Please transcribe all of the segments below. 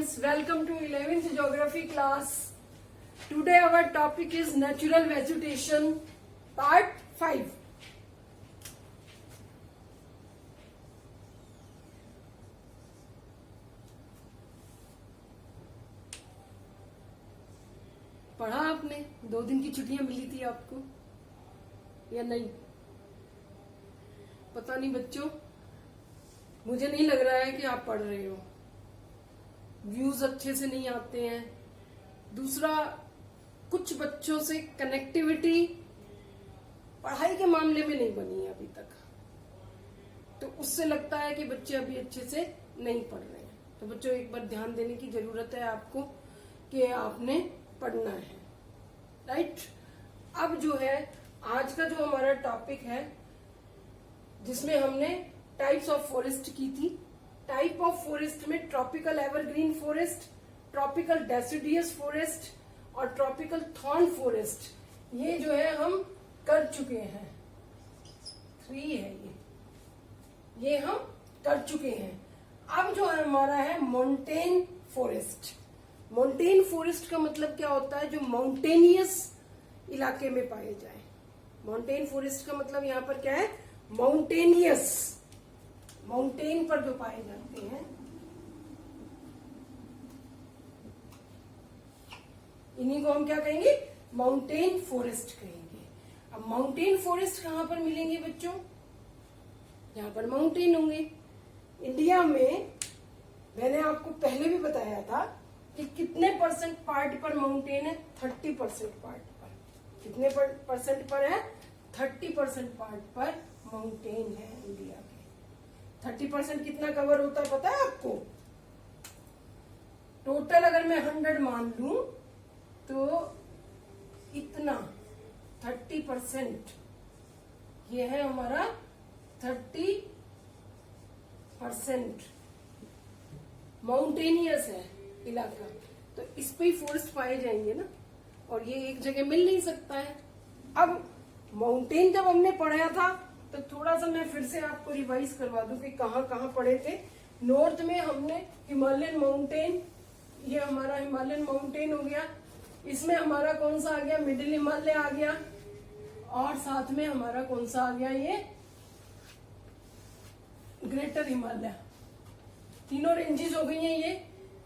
students, welcome to 11th geography class. Today our topic is natural vegetation part 5. पढ़ा आपने? 2 दिन की छुट्टियां मिली थी आपको या नहीं? पता नहीं बच्चों, मुझे नहीं लग रहा है कि आप पढ़ रहे हो। व्यूज अच्छे से नहीं आते हैं। दूसरा, कुछ बच्चों से कनेक्टिविटी पढ़ाई के मामले में नहीं बनी है अभी तक, तो उससे लगता है कि बच्चे अभी अच्छे से नहीं पढ़ रहे हैं। तो बच्चों, एक बार ध्यान देने की जरूरत है आपको कि आपने पढ़ना है, राइट। अब जो है आज का जो हमारा टॉपिक है, जिसमें हमने टाइप्स ऑफ फॉरेस्ट की थी। टाइप ऑफ फॉरेस्ट में tropical evergreen forest, tropical deciduous forest और ट्रॉपिकल थॉर्न फॉरेस्ट, ये जो है हम कर चुके हैं। 3 है ये हम कर चुके हैं। अब जो हमारा है माउंटेन फॉरेस्ट। माउंटेन फॉरेस्ट का मतलब क्या होता है? जो माउंटेनियस इलाके में पाए जाए। माउंटेन फॉरेस्ट का मतलब यहाँ पर क्या है? माउंटेनियस, माउंटेन पर जो पाए जाते हैं, इन्हीं को हम क्या कहेंगे? माउंटेन फॉरेस्ट कहेंगे। अब माउंटेन फॉरेस्ट कहां पर मिलेंगे बच्चों? यहां पर माउंटेन होंगे। इंडिया में मैंने आपको पहले भी बताया था कि कितने परसेंट पार्ट पर माउंटेन है? 30% पार्ट पर। कितने परसेंट पर है? 30% पार्ट पर माउंटेन है इंडिया के। 30% कितना कवर होता है पता है आपको? टोटल अगर मैं 100 मान लूं तो इतना 30% ये है हमारा 30% माउंटेनियस है इलाका। तो इस पे ही फॉरेस्ट पाए जाएंगे ना, और ये एक जगह मिल नहीं सकता है। अब माउंटेन जब हमने पढ़ा था तो थोड़ा सा मैं फिर से आपको रिवाइज करवा दूं कि कहाँ कहाँ पढ़े थे। नॉर्थ में हमने हिमालयन माउंटेन, ये हमारा हिमालयन माउंटेन हो गया। इसमें हमारा कौन सा आ गया? मिडिल हिमालय आ गया। और साथ में हमारा कौन सा आ गया? ये ग्रेटर हिमालय। तीनों रेंजेस हो गई हैं ये।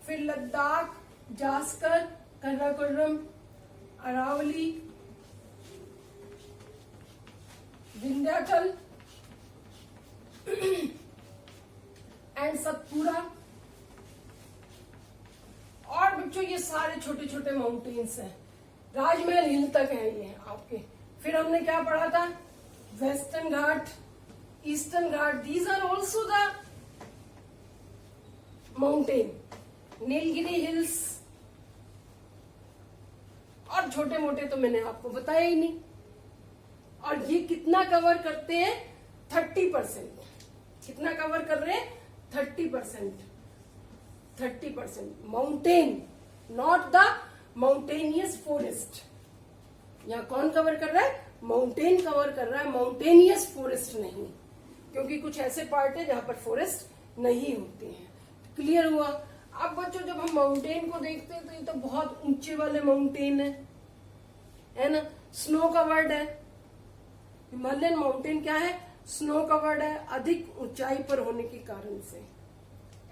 फिर लद्दाख, जास्कर, काराकोरम, अरावली, विंध्याचल एंड सतपुड़ा। और बच्चों, ये सारे छोटे छोटे माउंटेन्स हैं। राजमहल हिल तक है ये आपके। फिर हमने क्या पढ़ा था? Western Ghat, eastern Ghat, these are also the mountain. Nilgiri hills, और छोटे मोटे तो मैंने आपको बताया ही नहीं। और ये कितना कवर करते हैं? 30%। कितना कवर कर रहे हैं? 30%। 30% mountain, not the mountainous forest. यहाँ कौन कवर कर रहा है? माउंटेन कवर कर रहा है, माउंटेनियस फॉरेस्ट नहीं, क्योंकि कुछ ऐसे पार्ट है जहां पर फॉरेस्ट नहीं होते हैं। क्लियर हुआ? अब बच्चों, जब हम माउंटेन को देखते हैं तो ये तो बहुत ऊंचे वाले माउंटेन है ना, स्नो कवर्ड है। हिमालयन माउंटेन क्या है? स्नो कवर्ड है, अधिक ऊंचाई पर होने के कारण से,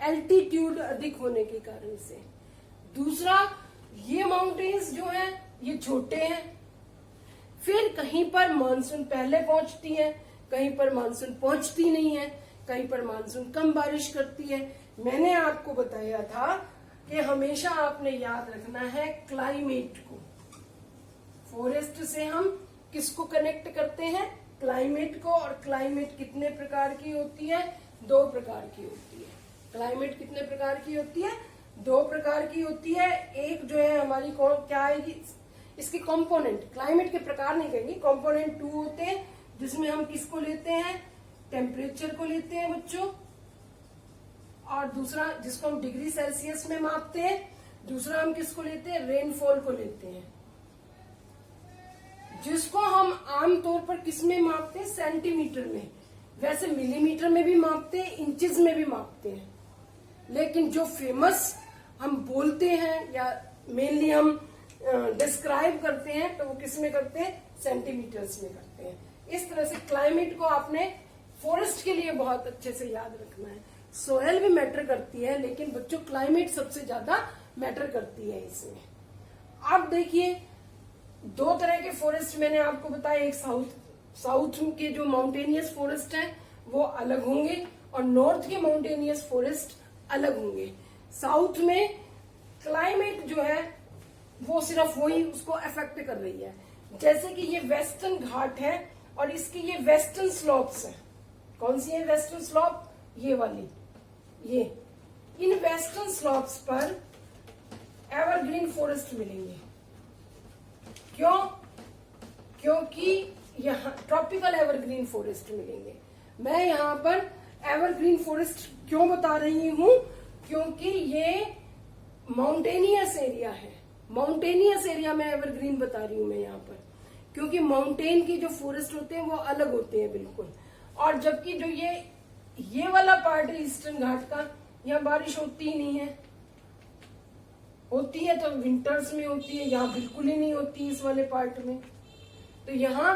एल्टीट्यूड अधिक होने के कारण से। दूसरा, ये माउंटेन्स जो है ये छोटे हैं। फिर कहीं पर मानसून पहले पहुंचती है, कहीं पर मानसून पहुंचती नहीं है, कहीं पर मानसून कम बारिश करती है। मैंने आपको बताया था कि हमेशा आपने याद रखना है क्लाइमेट को। फॉरेस्ट से हम किसको कनेक्ट करते हैं? क्लाइमेट को। और क्लाइमेट कितने प्रकार की होती है? 2 प्रकार की होती है। क्लाइमेट कितने प्रकार की होती है? 2 प्रकार की होती है। एक जो है हमारी क्या आएगी? इसके कंपोनेंट, क्लाइमेट के प्रकार नहीं कहेंगे, कंपोनेंट 2 होते हैं, जिसमें हम किसको लेते हैं? टेम्परेचर को लेते हैं बच्चों। और दूसरा, जिसको हम डिग्री सेल्सियस में मापते हैं, दूसरा हम किसको लेते हैं? रेनफॉल को लेते हैं, जिसको हम आमतौर पर किस में मापते हैं? सेंटीमीटर में। वैसे मिलीमीटर में भी मापते हैं, इंचेस में भी मापते हैं, लेकिन जो फेमस हम बोलते हैं या मेनली हम डिस्क्राइब करते हैं तो वो किस में करते हैं, सेंटीमीटर्स में करते हैं। इस तरह से क्लाइमेट को आपने फॉरेस्ट के लिए बहुत अच्छे से याद रखना है। सोयल भी मैटर करती है, लेकिन बच्चों क्लाइमेट सबसे ज्यादा मैटर करती है इसमें। अब देखिए, दो तरह के फॉरेस्ट मैंने आपको बताया, एक साउथ के जो माउंटेनियस फॉरेस्ट है वो अलग होंगे और नॉर्थ के माउंटेनियस फॉरेस्ट अलग होंगे। साउथ में क्लाइमेट जो है वो सिर्फ वही उसको अफेक्ट कर रही है। जैसे कि ये वेस्टर्न घाट है और इसकी ये वेस्टर्न स्लोप्स है। कौन सी है वेस्टर्न स्लोप, ये वाली, ये इन वेस्टर्न स्लोप्स पर एवरग्रीन फॉरेस्ट मिलेंगे। क्यों? क्योंकि यहाँ ट्रॉपिकल एवरग्रीन फॉरेस्ट मिलेंगे। मैं यहाँ पर एवरग्रीन फॉरेस्ट क्यों बता रही हूँ, क्योंकि ये माउंटेनियस एरिया है। माउंटेनियस एरिया में एवरग्रीन बता रही हूँ मैं यहाँ पर, क्योंकि माउंटेन की जो फॉरेस्ट होते हैं वो अलग होते हैं बिल्कुल। और जबकि जो ये वाला पार्ट है ईस्टर्न घाट का, यहाँ बारिश होती ही नहीं है, होती है तो विंटर्स में होती है, यहाँ बिल्कुल ही नहीं होती इस वाले पार्ट में। तो यहाँ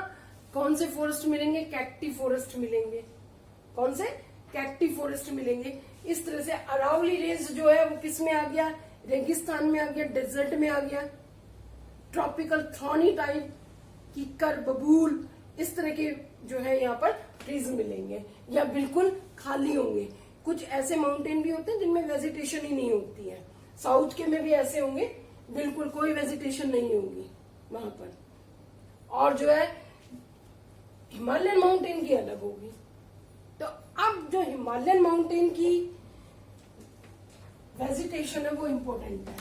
कौन से फॉरेस्ट मिलेंगे, कैक्टी फॉरेस्ट मिलेंगे। कौन से, कैक्टी फॉरेस्ट मिलेंगे। इस तरह से अरावली रेंज जो है वो किस में आ गया, रेगिस्तान में आ गया, डेजर्ट में आ गया। ट्रॉपिकल थॉर्नी टाइप, कीकर, बबूल, इस तरह के जो है यहाँ पर ट्रीज मिलेंगे या बिल्कुल खाली होंगे। कुछ ऐसे माउंटेन भी होते हैं जिनमें वेजिटेशन ही नहीं होती है। साउथ के में भी ऐसे होंगे, बिल्कुल कोई वेजिटेशन नहीं होगी वहां पर। और जो है हिमालयन माउंटेन की अलग होगी। तो अब जो हिमालयन माउंटेन की वेजिटेशन है वो इम्पोर्टेंट है।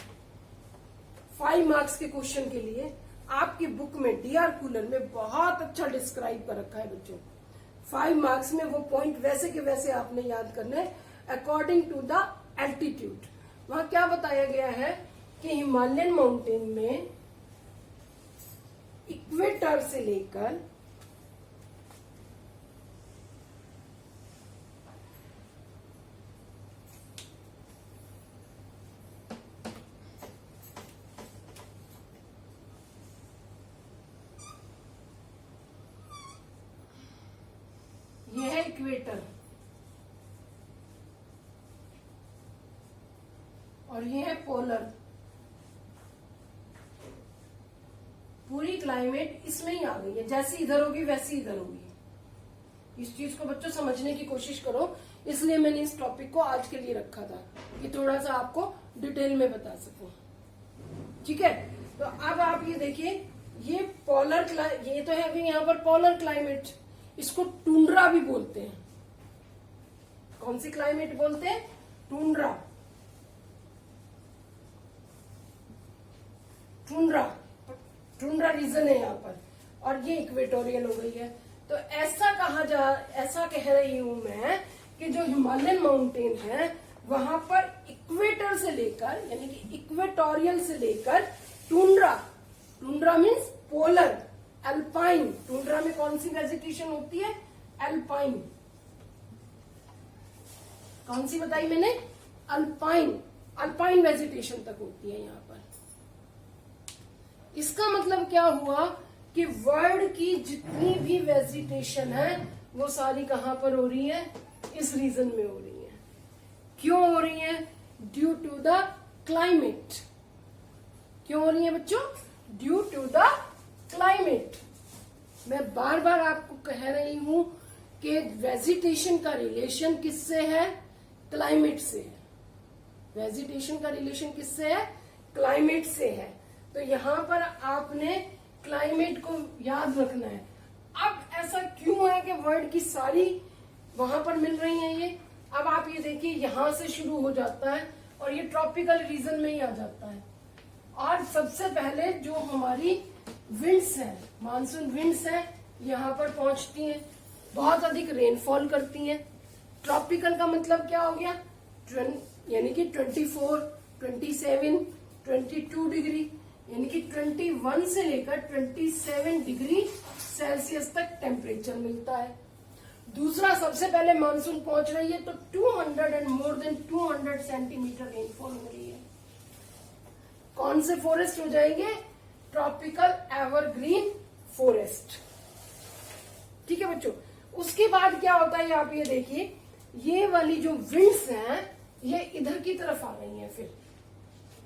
5 मार्क्स के क्वेश्चन के लिए आपकी बुक में डीआर कूलर में बहुत अच्छा डिस्क्राइब कर रखा है बच्चों। 5 मार्क्स में वो पॉइंट वैसे के वैसे आपने याद करना है अकॉर्डिंग टू द एल्टीट्यूड। वहां क्या बताया गया है कि हिमालयन माउंटेन में इक्वेटर से लेकर ये है इक्वेटर और ये है पोलर। पूरी क्लाइमेट इसमें ही आ गई है, जैसी इधर होगी वैसी इधर होगी। इस चीज को बच्चों समझने की कोशिश करो, इसलिए मैंने इस टॉपिक को आज के लिए रखा था कि थोड़ा सा आपको डिटेल में बता सकूं। ठीक है, तो अब आप ये देखिए, ये पोलर ये तो है यहाँ पर पोलर क्लाइमेट, इसको टुंड्रा भी बोलते हैं। कौन सी क्लाइमेट बोलते हैं, टुंड्रा। टुंड्रा, टुंड्रा रीजन है यहाँ पर, और ये इक्वेटोरियल हो गई है। तो ऐसा कह रही हूं मैं कि जो हिमालयन माउंटेन है वहां पर इक्वेटर से लेकर यानी कि इक्वेटोरियल से लेकर tundra, tundra means polar, alpine. Tundra में कौन सी वेजिटेशन होती है, अल्पाइन। कौन सी बताई मैंने, अल्पाइन, अल्पाइन वेजिटेशन तक होती है यहाँ पर। इसका मतलब क्या हुआ कि वर्ल्ड की जितनी भी वेजिटेशन है वो सारी कहां पर हो रही है, इस रीजन में हो रही है। क्यों हो रही है, ड्यू टू द क्लाइमेट। क्यों हो रही है बच्चों, ड्यू टू द क्लाइमेट। मैं बार बार आपको कह रही हूं कि वेजिटेशन का रिलेशन किससे है, क्लाइमेट से है। वेजिटेशन का रिलेशन किससे है, क्लाइमेट से है। तो यहाँ पर आपने क्लाइमेट को याद रखना है। अब ऐसा क्यों है कि वर्ल्ड की सारी वहां पर मिल रही है ये। अब आप ये देखिए, यहां से शुरू हो जाता है और ये ट्रॉपिकल रीजन में ही आ जाता है। और सबसे पहले जो हमारी विंड्स है, मानसून विंड्स है, यहाँ पर पहुंचती हैं, बहुत अधिक रेनफॉल करती हैं। ट्रॉपिकल का मतलब क्या हो गया, यानी कि 24, 27, 22 डिग्री, यानी कि 21 से लेकर 27 डिग्री सेल्सियस तक टेम्परेचर मिलता है। दूसरा, सबसे पहले मानसून पहुंच रही है तो 200 and more than 200 centimetre rainfall हो रही है। कौन से फॉरेस्ट हो जाएंगे? Tropical evergreen forest. ठीक है बच्चों। उसके बाद क्या होता है, आप ये देखिए, ये वाली जो विंड्स हैं ये इधर की तरफ आ रही हैं। फिर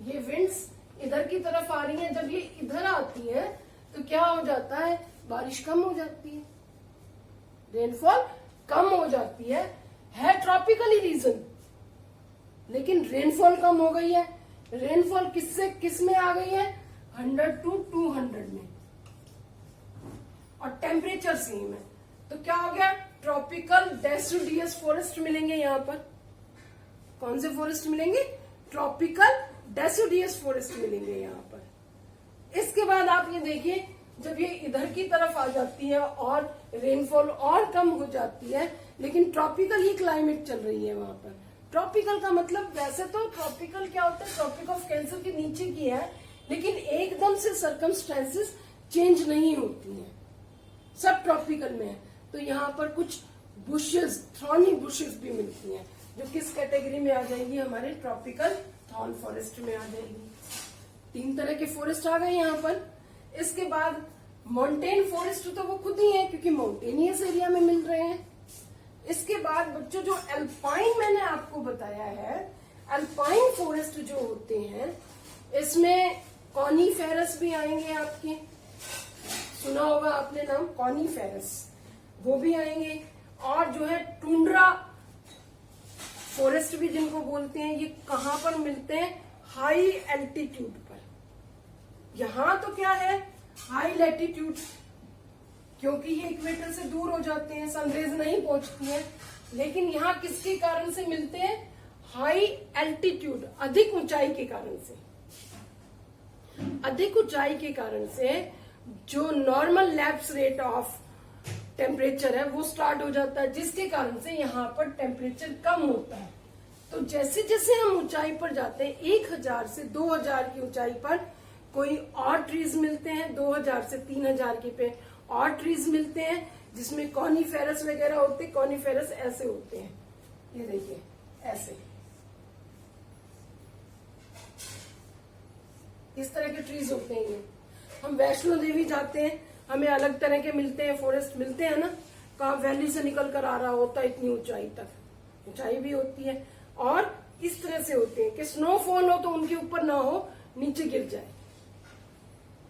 ये विंड्स इधर की तरफ आ रही हैं। जब ये इधर आती है तो क्या हो जाता है? बारिश कम हो जाती है, रेनफॉल कम हो जाती है ट्रॉपिकली रीजन, लेकिन रेनफॉल कम हो गई है। रेनफॉल किस में आ गई है? 100 to 200 में, और टेम्परेचर सेम है। तो क्या हो गया? ट्रॉपिकल डेसिडियस फॉरेस्ट मिलेंगे यहाँ पर। कौन से फॉरेस्ट मिलेंगे? ट्रॉपिकल डेसिडियस फॉरेस्ट मिलेंगे यहाँ पर। इसके बाद आप ये देखिए, जब ये इधर की तरफ आ जाती है और रेनफॉल और कम हो जाती है, लेकिन ट्रॉपिकल ही क्लाइमेट चल रही है वहां पर। ट्रॉपिकल का मतलब, वैसे तो ट्रॉपिकल क्या होता है? ट्रॉपिक ऑफ कैंसर के नीचे की है, लेकिन एकदम से सर्कमस्टेंसेस चेंज नहीं होती हैं, सब ट्रॉपिकल में है। तो यहाँ पर कुछ बुशेस, थॉर्नी बुशेस भी मिलती हैं, जो किस कैटेगरी में आ जाएगी? हमारे ट्रॉपिकल थॉर्न फॉरेस्ट में आ जाएगी। 3 तरह के फॉरेस्ट आ गए यहाँ पर। इसके बाद माउंटेन फॉरेस्ट तो वो खुद ही है, क्योंकि माउंटेनियस एरिया में मिल रहे हैं। इसके बाद बच्चों जो अल्पाइन मैंने आपको बताया है, अल्पाइन फॉरेस्ट जो होते हैं, इसमें कॉनीफेरस भी आएंगे। आपके सुना होगा आपने नाम कॉनीफेरस, वो भी आएंगे। और जो है टुंड्रा फॉरेस्ट भी जिनको बोलते हैं, ये कहाँ पर मिलते हैं? हाई एल्टीट्यूड पर। यहां तो क्या है? हाई लैटिट्यूड, क्योंकि ये इक्वेटर से दूर हो जाते हैं, सनरेज नहीं पहुंचती है। लेकिन यहाँ किसके कारण से मिलते हैं? हाई एल्टीट्यूड, अधिक ऊंचाई के कारण से। अधिक ऊंचाई के कारण से जो normal lapse rate of temperature है वो स्टार्ट हो जाता है, जिसके कारण से यहाँ पर टेम्परेचर कम होता है। तो जैसे जैसे हम ऊंचाई पर जाते हैं, 1000 से 2000 की ऊंचाई पर कोई और ट्रीज मिलते हैं, 2000 से 3000 की पे और ट्रीज मिलते हैं, जिसमें कॉनीफेरस वगैरह होते हैं। कॉनीफेरस ऐसे होते हैं, ये देखिए ऐसे, इस तरह के ट्रीज होते हैं ये। हम वैष्णो देवी जाते हैं, हमें अलग तरह के मिलते हैं, फॉरेस्ट मिलते हैं ना, कहाँ वैली से निकल कर आ रहा होता है, इतनी ऊंचाई तक ऊंचाई भी होती है। और इस तरह से होते हैं कि स्नोफॉल हो तो उनके ऊपर ना हो, नीचे गिर जाए।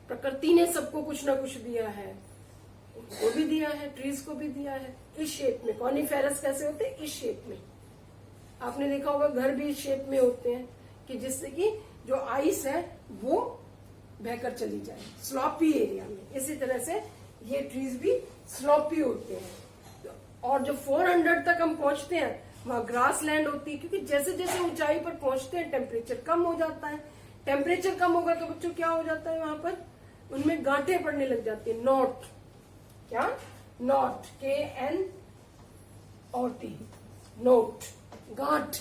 प्रकृति ने सबको कुछ ना कुछ दिया है, वो भी दिया है, ट्रीज को भी दिया है इस शेप में। कॉनीफेरस कैसे होते हैं? इस शेप में। आपने देखा होगा घर भी इस शेप में होते हैं, कि जिससे कि जो आइस है वो बहकर चली जाए स्लॉपी एरिया में। इसी तरह से ये ट्रीज भी स्लॉपी होते हैं। और जो 400 तक हम पहुंचते हैं, वहां ग्रास लैंड होती है, क्योंकि जैसे जैसे ऊंचाई पर पहुंचते हैं टेम्परेचर कम हो जाता है। टेम्परेचर कम होगा तो बच्चों क्या हो जाता है? वहां पर उनमें गांठें पड़ने लग जाती है। नॉट, क्या? नॉट, KNOT, नोट, गांठ।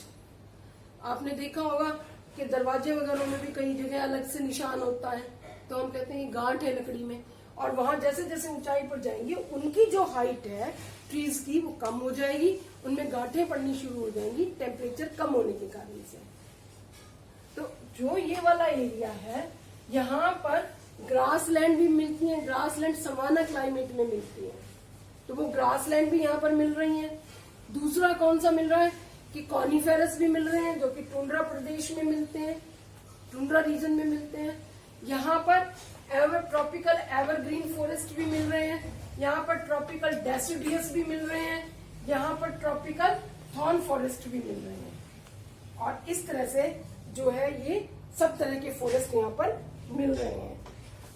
आपने देखा होगा कि दरवाजे वगैरह में भी कई जगह अलग से निशान होता है, तो हम कहते हैं गांठ है लकड़ी में। और वहां जैसे जैसे ऊंचाई पर जाएंगे, उनकी जो हाइट है ट्रीज की वो कम हो जाएगी, उनमें गांठें पड़नी शुरू हो जाएंगी टेम्परेचर कम होने के कारण से। तो जो ये वाला एरिया है, यहाँ पर ग्रासलैंड भी मिलती है। ग्रासलैंड समाना क्लाइमेट में मिलती है, तो वो ग्रासलैंड भी यहाँ पर मिल रही है। दूसरा कौन सा मिल रहा है? कि कॉनीफेरस भी मिल रहे हैं, जो कि टुंड्रा प्रदेश में मिलते हैं, टुंड्रा रीजन में मिलते हैं। यहाँ पर ट्रॉपिकल एवरग्रीन फॉरेस्ट भी मिल रहे हैं, यहाँ पर ट्रॉपिकल डेसिडियस भी मिल रहे हैं, यहाँ पर ट्रॉपिकल थॉर्न फॉरेस्ट भी मिल रहे हैं। और इस तरह से जो है ये सब तरह के फॉरेस्ट यहाँ पर मिल रहे हैं।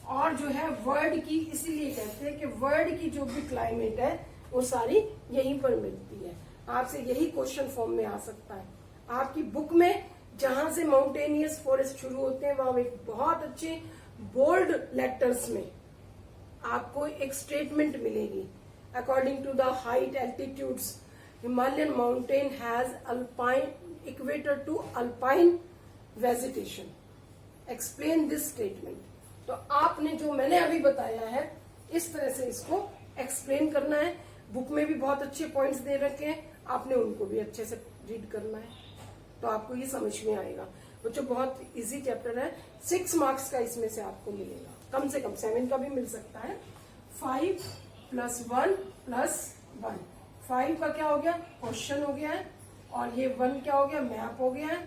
और जो है वर्ल्ड की, इसीलिए कहते हैं कि वर्ल्ड की जो भी क्लाइमेट है वो सारी यहीं पर मिलती है। आपसे यही क्वेश्चन फॉर्म में आ सकता है। आपकी बुक में जहां से माउंटेनियस फॉरेस्ट शुरू होते हैं, वहां एक बहुत अच्छे बोल्ड लेटर्स में आपको एक स्टेटमेंट मिलेगी। According to the height altitudes, Himalayan mountain has alpine equator to alpine vegetation, explain this statement. तो आपने जो मैंने अभी बताया है, इस तरह से इसको एक्सप्लेन करना है। बुक में भी बहुत अच्छे पॉइंट्स दे रखे हैं, आपने उनको भी अच्छे से रीड करना है, तो आपको ये समझ में आएगा। बच्चों बहुत इजी चैप्टर है, 6 मार्क्स का इसमें से आपको मिलेगा, कम से कम 7 का भी मिल सकता है। 5 + 1 + 1, 5 का क्या हो गया, क्वेश्चन हो गया है, और ये 1 क्या हो गया, मैप हो गया है,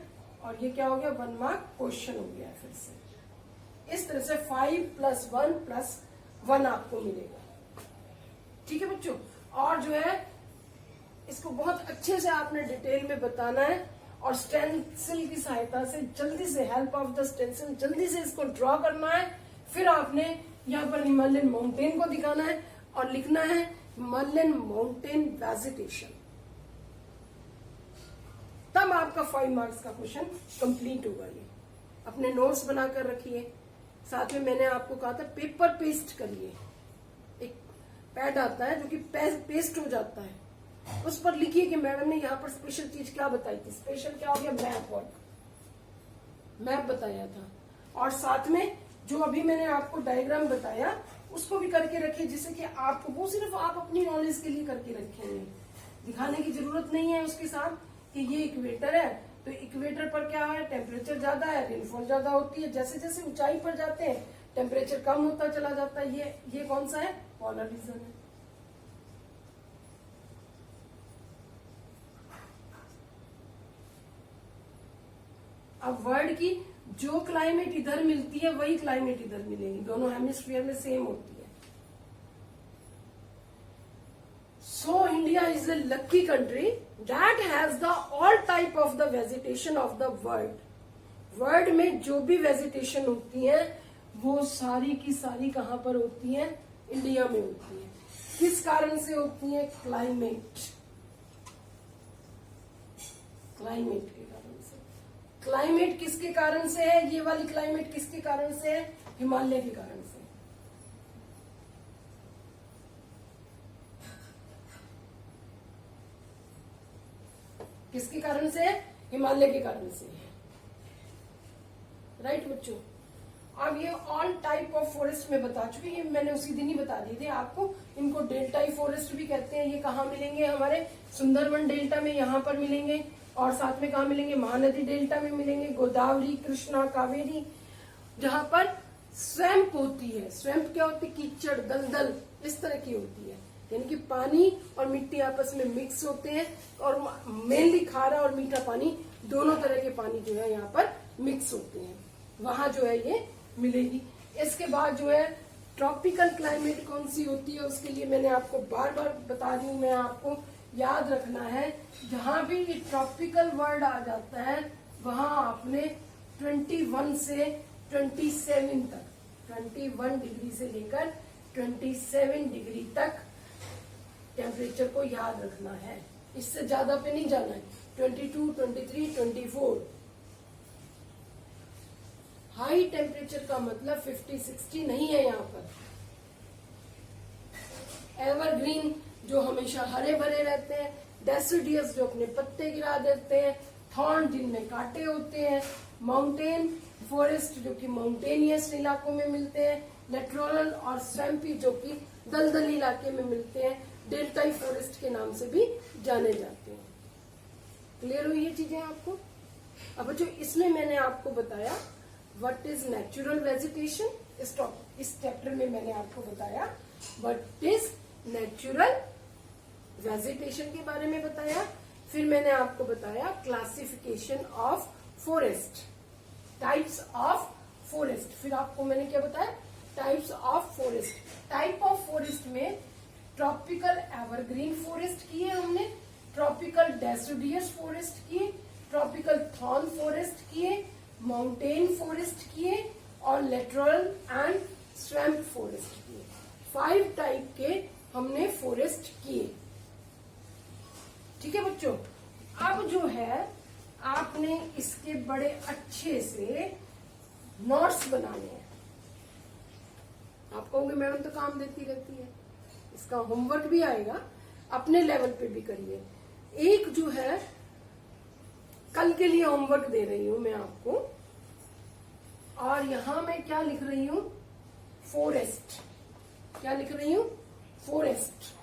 और ये क्या हो गया, 1 मार्क क्वेश्चन हो गया है। फिर से इस तरह से 5 + 1 + 1 आपको मिलेगा। ठीक है बच्चों, और जो है इसको बहुत अच्छे से आपने डिटेल में बताना है, और स्टेंसिल की सहायता से जल्दी से, हेल्प ऑफ द स्टेंसिल, जल्दी से इसको ड्रॉ करना है। फिर आपने यहाँ पर हिमालयन माउंटेन को दिखाना है और लिखना है हिमालयन माउंटेन वेजिटेशन, तब आपका 5 मार्क्स का क्वेश्चन कंप्लीट होगा। ये अपने नोट्स बनाकर रखिए, साथ में मैंने आपको कहा था पेपर पेस्ट करिए, एक पैड आता है जो कि पेस्ट हो जाता है, उस पर लिखिए कि मैडम ने यहाँ पर स्पेशल चीज क्या बताई थी। स्पेशल क्या हो गया, मैप वर्क, मैप बताया था, और साथ में जो अभी मैंने आपको डायग्राम बताया उसको भी करके रखिए, जिससे कि आपको, वो सिर्फ आप अपनी नॉलेज के लिए करके रखेंगे, दिखाने की जरूरत नहीं है उसके साथ कि ये इक्वेटर है, तो इक्वेटर पर क्या है, टेम्परेचर ज्यादा है, रेनफॉल ज्यादा होती है, जैसे जैसे ऊंचाई पर जाते हैं टेम्परेचर कम होता चला जाता है। ये कौन सा है, पोलर रीजन है। अब वर्ल्ड की जो क्लाइमेट इधर मिलती है वही क्लाइमेट इधर मिलेगी, दोनों हेमिस्फीयर में सेम होती है। So India is a lucky country that has the all type of the vegetation of the world. World में जो भी वेजिटेशन होती है वो सारी की सारी कहां पर होती है, इंडिया में होती है। किस कारण से होती है, क्लाइमेट, क्लाइमेट के कारण से। क्लाइमेट किसके कारण से है, ये वाली क्लाइमेट किसके कारण से है, हिमालय के कारण से। किसके कारण से, हिमालय के कारण से है। राइट बच्चों, अब ये ऑल टाइप ऑफ फॉरेस्ट में बता चुकी, ये मैंने उसी दिन ही बता दी थी आपको। इनको डेल्टाई फॉरेस्ट भी कहते हैं। ये कहाँ मिलेंगे, हमारे सुंदरवन डेल्टा में, यहाँ पर मिलेंगे, और साथ में कहाँ मिलेंगे, महानदी डेल्टा में मिलेंगे, गोदावरी, कृष्णा, कावेरी, जहां पर स्वैम्प होती है। स्वैम्प क्या होती है, कीचड़, दलदल इस तरह की होती है, यानी कि पानी और मिट्टी आपस में मिक्स होते हैं, और मेनली खारा और मीठा पानी, दोनों तरह के पानी जो है यहाँ पर मिक्स होते हैं, वहां जो है ये मिलेगी। इसके बाद जो है ट्रॉपिकल क्लाइमेट कौन सी होती है, उसके लिए मैंने आपको बार बार बता रही हूँ, मैं आपको याद रखना है, जहां भी ये ट्रॉपिकल वर्ड आ जाता है वहां आपने 21 से 27 तक, 21 डिग्री से लेकर 27 डिग्री तक टेम्परेचर को याद रखना है, इससे ज्यादा पे नहीं जाना है। 22, 23, 24 हाई टेम्परेचर का मतलब 50, 60 नहीं है यहाँ पर। एवरग्रीन जो हमेशा हरे भरे रहते हैं, डेसिडियस जो अपने पत्ते गिरा देते हैं, थॉर्न जिनमें कांटे होते हैं, माउंटेन फॉरेस्ट जो कि माउंटेनियस इलाकों में मिलते हैं, लेट्रोरल और स्वैम्पी जो कि दलदली इलाके में मिलते हैं, डेल्टाई फॉरेस्ट के नाम से भी जाने जाते हैं। क्लियर हुई ये चीजें आपको। अब जो इसमें मैंने आपको बताया व्हाट इज नेचुरल वेजिटेशन, इस चैप्टर में मैंने आपको बताया व्हाट इज नेचुरल वेजिटेशन के बारे में बताया। फिर मैंने आपको बताया classification of forest, types of forest. फिर आपको मैंने क्या बताया, types of forest. Type of forest में ट्रॉपिकल एवरग्रीन फॉरेस्ट किए हमने, ट्रॉपिकल डेसिडियस फॉरेस्ट किए, ट्रॉपिकल थॉर्न फॉरेस्ट किए, माउंटेन फॉरेस्ट किए, और लेटरल एंड स्वैम्प फॉरेस्ट किए। 5 टाइप के हमने फॉरेस्ट किए। ठीक है बच्चों, अब जो है आपने इसके बड़े अच्छे से नोट्स बनाने हैं। आप कहोगे मैडम तो काम देती रहती है, इसका होमवर्क भी आएगा, अपने लेवल पे भी करिए। एक जो है कल के लिए होमवर्क दे रही हूं मैं आपको, और यहां मैं क्या लिख रही हूं, फॉरेस्ट। क्या लिख रही हूं, फॉरेस्ट।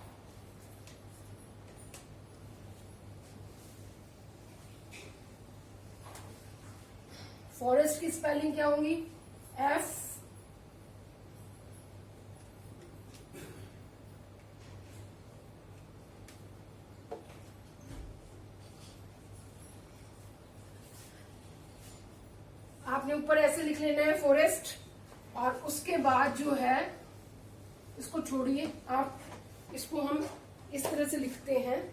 फॉरेस्ट की स्पेलिंग क्या होगी? F आपने ऊपर ऐसे लिख लेना है फॉरेस्ट, और उसके बाद जो है इसको छोड़िए आप, इसको हम इस तरह से लिखते हैं,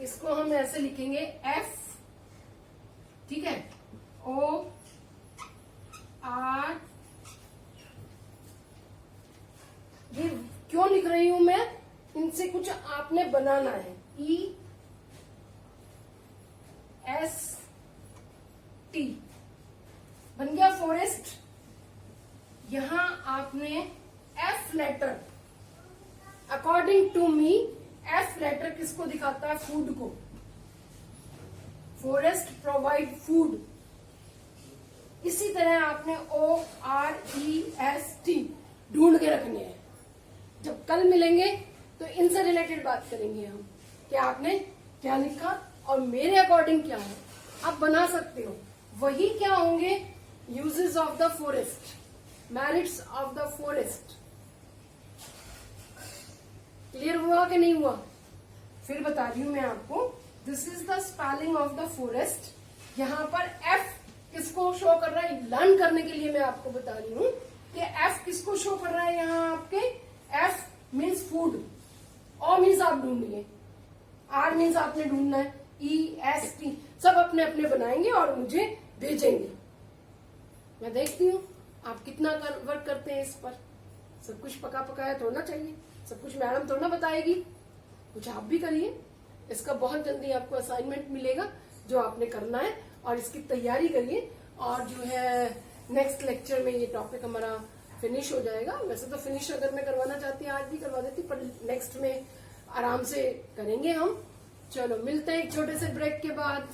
इसको हम ऐसे लिखेंगे F, ठीक है, O R। ये क्यों लिख रही हूं मैं? इनसे कुछ आपने बनाना है। E S T बन गया फॉरेस्ट। यहां आपने F letter, according to me F letter किसको दिखाता है? फूड को। Forest provide food. इसी तरह आपने O R E S T ढूंढ के रखने हैं। जब कल मिलेंगे तो इनसे रिलेटेड बात करेंगे हम, कि आपने क्या लिखा और मेरे अकॉर्डिंग क्या है। आप बना सकते हो। वही क्या होंगे? Uses of the forest, merits of the forest. Clear हुआ कि नहीं हुआ? फिर बता रही हूं मैं आपको। This is the spelling of the forest. यहां पर F किसको शो कर रहा है? लर्न करने के लिए मैं आपको बता रही हूं कि F किसको शो कर रहा है यहां आपके? F means food, O means आप ढूंढिए, R मीन्स आपने ढूंढना है, E S T सब अपने अपने बनाएंगे और मुझे भेजेंगे। मैं देखती हूँ आप कितना वर्क करते हैं इस पर। सब कुछ पका पकाया तोड़ना चाहिए, सब कुछ मैडम थोड़ा ना बताएगी, कुछ आप भी करिए। इसका बहुत जल्दी आपको असाइनमेंट मिलेगा जो आपने करना है, और इसकी तैयारी करिए। और जो है नेक्स्ट लेक्चर में ये टॉपिक हमारा फिनिश हो जाएगा। वैसे तो फिनिश अगर मैं करवाना चाहती आज भी करवा देती, पर नेक्स्ट में आराम से करेंगे हम। चलो मिलते हैं एक छोटे से ब्रेक के बाद।